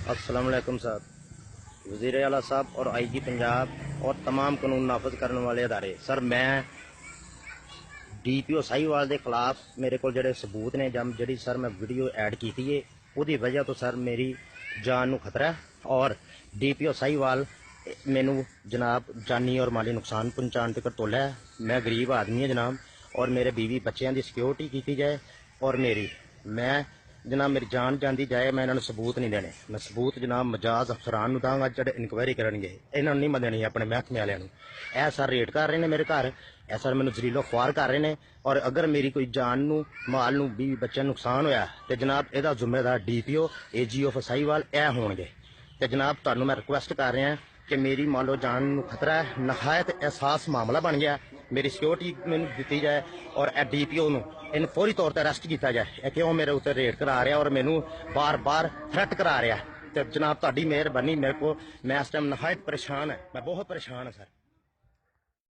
अस्सलाम वालेकुम साहब, वज़ीर आला साहब और आईजी पंजाब और तमाम कानून नाफज करने वाले अदारे। सर मैं DPO साहिवाल के खिलाफ मेरे को ਜਿਹੜੇ सबूत ने जब जी सर मैं वीडियो ऐड की है उसकी वजह तो सर मेरी जान को खतरा है और DPO साहिवाल मैनू जनाब जानी और माली नुकसान पहुँचाने तक तोला है। मैं गरीब आदमी है जनाब और मेरे बीवी बच्चों की सिक्योरिटी की जाए और मैं जनाब मेरी जान जाती जाए मैं इन्होंने सबूत नहीं देने। मैं सबूत जनाब मजाज अफसरान दाँगा जो इनक्वायरी करेंगे इन्होंने नहीं मैं देनी अपने महकमे वाले ए सर रेड कर रहे हैं मेरे घर ए सर मैंने जलीलो ख्वार कर रहे हैं और अगर मेरी कोई जान नू माल नू बीवी बच्चों नुकसान होया तो जनाब यदा जिम्मेदार DPO AG ऑफ साहिवाल ए होंगे। तो जनाब तुहानू मैं रिक्वेस्ट कर रहा कि मेरी मान लो जान नू खतरा है, नहायत एहसास मामला बन गया, मेरी सिक्योरिटी मैंने दी जाए और DPO नू इन फौरी तौर पर अरेस्ट किया जाए। क्यों मेरे उत्ते रेड करा रहा और मैनू बार बार थ्रेट करा रहा। तो जनाब तुहाडी मेहरबानी मेरे को मैं इस टाइम नहायत परेशान है, मैं बहुत परेशान है सर।